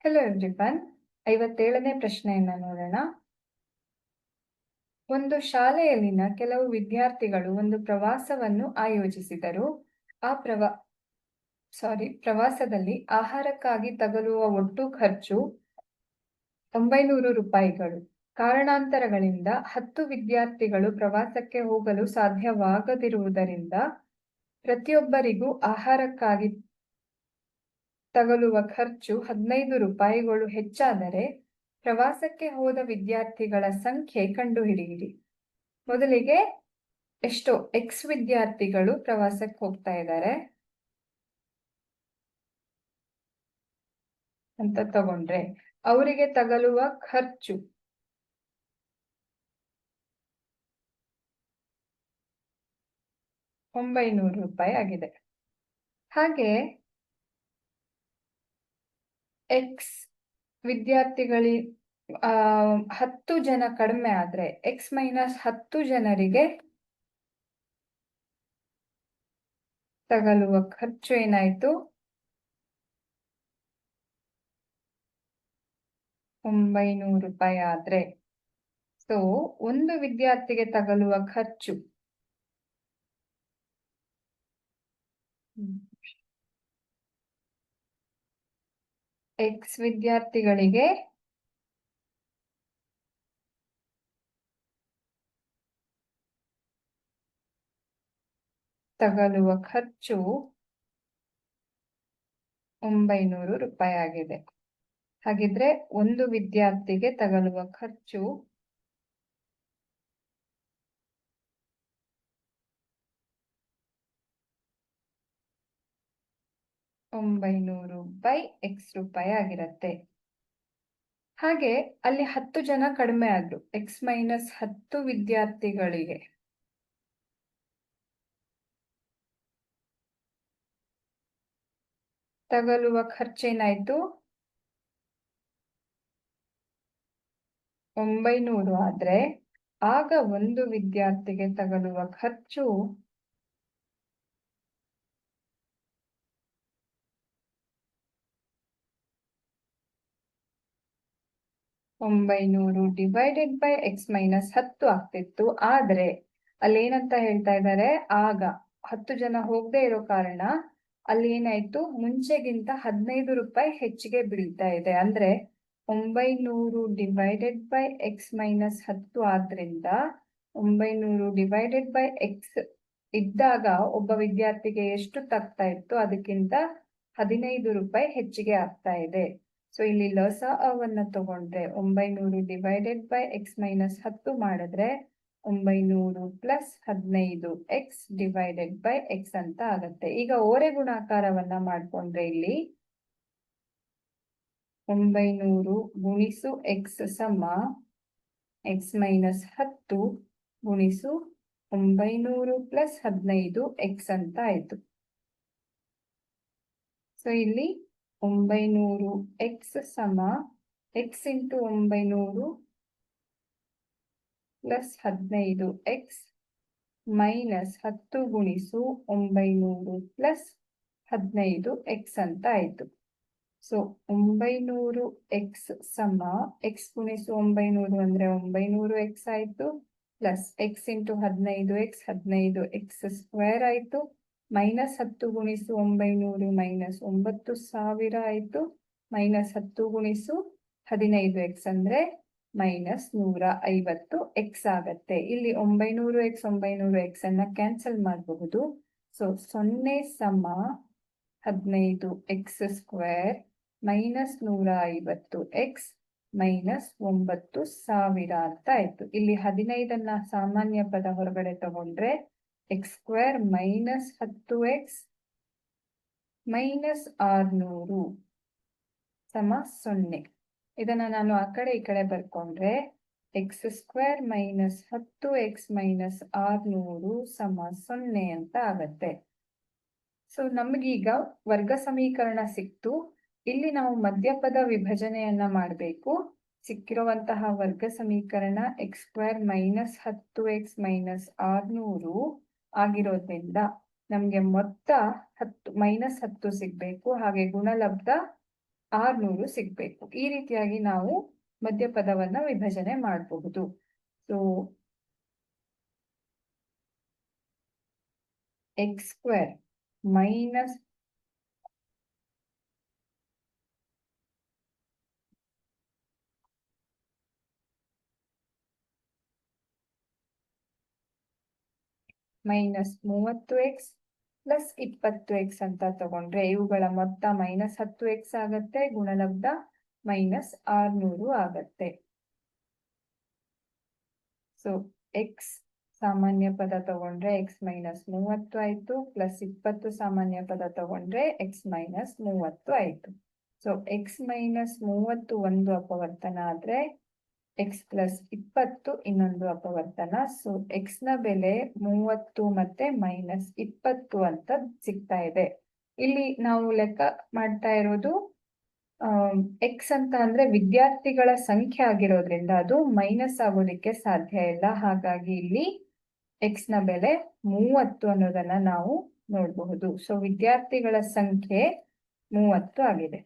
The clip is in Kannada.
Hello everyone. 57ನೇ ಪ್ರಶ್ನೆಯನ್ನ ನೋಡೋಣ. ಒಂದು ಶಾಲೆಯಲ್ಲಿನ ಕೆಲವು ವಿದ್ಯಾರ್ಥಿಗಳು ಒಂದು ಪ್ರವಾಸವನ್ನು ಆಯೋಜಿಸಿದರು. ಆ ಪ್ರವಾಸದಲ್ಲಿ ಆಹಾರಕ್ಕಾಗಿ ತಗಲುವ ಒಟ್ಟು ಖರ್ಚು 900 ರೂಪಾಯಿಗಳು. ಕಾರಣಾಂತರಗಳಿಂದ 10 ವಿದ್ಯಾರ್ಥಿಗಳು ಪ್ರವಾಸಕ್ಕೆ ಹೋಗಲು ಸಾಧ್ಯವಾಗದಿರುವುದರಿಂದ ಪ್ರತಿಯೊಬ್ಬರಿಗೂ ಆಹಾರಕ್ಕಾಗಿ ತಗಲುವ ಖರ್ಚು 15 ರೂಪಾಯಿಗಳು ಹೆಚ್ಚಾದರೆ ಪ್ರವಾಸಕ್ಕೆ ಹೋದ ವಿದ್ಯಾರ್ಥಿಗಳ ಸಂಖ್ಯೆ ಕಂಡುಹಿಡಿಯಿರಿ. ಮೊದಲಿಗೆ ಎಷ್ಟೋ ಎಕ್ಸ್ ವಿದ್ಯಾರ್ಥಿಗಳು ಪ್ರವಾಸಕ್ಕೆ ಹೋಗ್ತಾ ಇದ್ದಾರೆ ಅಂತ ತಗೊಂಡ್ರೆ ಅವರಿಗೆ ತಗಲುವ ಖರ್ಚು ₹900 ಆಗಿದೆ. ಹಾಗೆ ಎಕ್ಸ್ ವಿದ್ಯಾರ್ಥಿಗಳಿ 10 ಜನ ಕಡಿಮೆ ಆದ್ರೆ ಎಕ್ಸ್ ಮೈನಸ್ 10 ಜನರಿಗೆ ತಗಲುವ ಖರ್ಚು ಏನಾಯ್ತು? 900 ರೂಪಾಯಿ ಆದ್ರೆ ಸೊ ಒಂದು ವಿದ್ಯಾರ್ಥಿಗೆ ತಗಲುವ ಖರ್ಚು ಎಕ್ಸ್ ವಿದ್ಯಾರ್ಥಿಗಳಿಗೆ ತಗಲುವ ಖರ್ಚು 900 ರೂಪಾಯಿ ಆಗಿದೆ. ಹಾಗಿದ್ರೆ ಒಂದು ವಿದ್ಯಾರ್ಥಿಗೆ ತಗಲುವ ಖರ್ಚು 900 ಬೈ ಎಕ್ಸ್ ರೂಪಾಯಿ ಆಗಿರತ್ತೆ. ಹಾಗೆ ಅಲ್ಲಿ 10 ಜನ ಕಡಿಮೆ ಆದ್ರು, ಎಕ್ಸ್ ಮೈನಸ್ 10 ವಿದ್ಯಾರ್ಥಿಗಳಿಗೆ ತಗಲುವ ಖರ್ಚೇನಾಯ್ತು? 900 ಆದ್ರೆ ಆಗ ಒಂದು ವಿದ್ಯಾರ್ಥಿಗೆ ತಗಲುವ ಖರ್ಚು 900 ಡಿವೈಡೆಡ್ ಬೈ ಎಕ್ಸ್ ಮೈನಸ್ 10 ಆಗ್ತಿತ್ತು. ಆದ್ರೆ ಅಲ್ಲಿ ಏನಂತ ಹೇಳ್ತಾ ಇದ್ದಾರೆ, ಆಗ 10 ಜನ ಹೋಗದೆ ಇರೋ ಕಾರಣ ಅಲ್ಲಿ ಏನಾಯ್ತು, ಮುಂಚೆಗಿಂತ 15 ರೂಪಾಯಿ ಹೆಚ್ಚಿಗೆ ಬೀಳ್ತಾ ಇದೆ. ಅಂದ್ರೆ 900 ಡಿವೈಡೆಡ್ ಬೈ ಎಕ್ಸ್ ಮೈನಸ್ 10 ಆದ್ರಿಂದ 900 ಡಿವೈಡೆಡ್ ಬೈ ಎಕ್ಸ್ ಇದ್ದಾಗ ಒಬ್ಬ ವಿದ್ಯಾರ್ಥಿಗೆ ಎಷ್ಟು ತಗ್ತಾ ಇತ್ತು ಅದಕ್ಕಿಂತ 15 ರೂಪಾಯಿ ಹೆಚ್ಚಿಗೆ ಆಗ್ತಾ ಇದೆ. ಸೊ ಇಲ್ಲಿ ಲಸಅವನ್ನ ತಗೊಂಡ್ರೆ 900 ಡಿವೈಡೆಡ್ ಬೈ ಎಕ್ಸ್ ಮೈನಸ್ 10 ಮಾಡಿದ್ರೆ 900 plus 15 X divided by X ಅಂತ ಆಗತ್ತೆ. ಈಗ ಓರೆ ಗುಣಾಕಾರವನ್ನ ಮಾಡ್ಕೊಂಡ್ರೆ ಇಲ್ಲಿ 900 ಗುಣಿಸು ಎಕ್ಸ್ ಸಮ ಎಕ್ಸ್ ಮೈನಸ್ 10 ಗುಣಿಸು 900 ಪ್ಲಸ್ 15 ಎಕ್ಸ್ ಅಂತ ಆಯ್ತು. ಸೊ ಇಲ್ಲಿ 900 ಎಕ್ಸ್ ಸಮ X into 900 plus 15 X minus 10 ಗುಣಿಸು 900 ಪ್ಲಸ್ 15 ಎಕ್ಸ್ ಅಂತ ಆಯ್ತು. ಸೊ 900 ಎಕ್ಸ್ ಸಮ ಎಕ್ಸ್ ಗುಣಿಸು 900 ಅಂದ್ರೆ 900 ಎಕ್ಸ್ ಆಯ್ತು, plus X into 15 X 15 X square ಆಯ್ತು, ಮೈನಸ್ 10 ಗುಣಿಸು 900 ಮೈನಸ್ 9000 ಆಯ್ತು, ಮೈನಸ್ 10 ಗುಣಿಸು 15 ಎಕ್ಸ್ ಅಂದ್ರೆ ಮೈನಸ್ 150 ಎಕ್ಸ್ ಆಗತ್ತೆ. ಇಲ್ಲಿ 900 ಎಕ್ಸ್ ಅನ್ನ ಕ್ಯಾನ್ಸಲ್ ಮಾಡಬಹುದು. ಸೊ 0 ಸಮ 15 X square minus 150 X minus 9000 ಅಂತ ಆಯ್ತು. ಇಲ್ಲಿ 15ಅನ್ನ ಸಾಮಾನ್ಯ ಪದ ಹೊರಗಡೆ ತಗೊಂಡ್ರೆ X square minus 10x minus 600 ಸಮ 0. ಇದನ್ನ ನಾನು ಆ ಕಡೆ ಈ ಕಡೆ ಬರ್ಕೊಂಡ್ರೆ x square minus 10x minus 600 ಸಮ 0 ಅಂತ ಆಗತ್ತೆ. ಸೊ ನಮಗೀಗ ವರ್ಗ ಸಮೀಕರಣ ಸಿಕ್ತು. ಇಲ್ಲಿ ನಾವು ಮಧ್ಯಪದ ವಿಭಜನೆಯನ್ನ ಮಾಡಬೇಕು. ಸಿಕ್ಕಿರುವಂತಹ ವರ್ಗ ಸಮೀಕರಣ X square minus 10x minus 600 ಆಗಿರೋದ್ರಿಂದ ನಮ್ಗೆ ಮೊತ್ತ 10 ಮೈನಸ್ 10 ಸಿಗ್ಬೇಕು. ಹಾಗೆ ಗುಣಲಬ್ಧ 600 ಸಿಗ್ಬೇಕು. ಈ ರೀತಿಯಾಗಿ ನಾವು ಮಧ್ಯಪದವನ್ನ ವಿಭಜನೆ ಮಾಡಬಹುದು. So X square minus -30x plus 20x ಅಂತ ತಗೊಂಡ್ರೆ ಇವುಗಳ ಮೊತ್ತ -10x ಆಗತ್ತೆ, ಗುಣಲಬ್ಧ -600 ಆಗತ್ತೆ. ಸೊ ಎಕ್ಸ್ ಸಾಮಾನ್ಯ ಪದ ತಗೊಂಡ್ರೆ x -30 ಆಯ್ತು, ಪ್ಲಸ್ 20 ಸಾಮಾನ್ಯ ಪದ ತಗೊಂಡ್ರೆ x -30 ಆಯ್ತು. ಸೊ x -30 ಒಂದು ಅಪವರ್ತನ ಆದ್ರೆ x ಪ್ಲಸ್ 20 ಇನ್ನೊಂದು ಅಪವರ್ತನ. ಸೊ x ನ ಬೆಲೆ 30 ಮತ್ತೆ -20 ಅಂತ ಸಿಗ್ತಾ ಇದೆ. ಇಲ್ಲಿ ನಾವು ಲೆಕ್ಕ ಮಾಡ್ತಾ ಇರೋದು ಎಕ್ಸ್ ಅಂತ ಅಂದ್ರೆ ವಿದ್ಯಾರ್ಥಿಗಳ ಸಂಖ್ಯೆ ಆಗಿರೋದ್ರಿಂದ ಅದು ಮೈನಸ್ ಆಗೋದಿಕ್ಕೆ ಸಾಧ್ಯ ಇಲ್ಲ. ಹಾಗಾಗಿ ಇಲ್ಲಿ ಎಕ್ಸ್ ನ ಬೆಲೆ 30 ಅನ್ನೋದನ್ನ ನಾವು ನೋಡಬಹುದು. ಸೊ ವಿದ್ಯಾರ್ಥಿಗಳ ಸಂಖ್ಯೆ 30 ಆಗಿದೆ.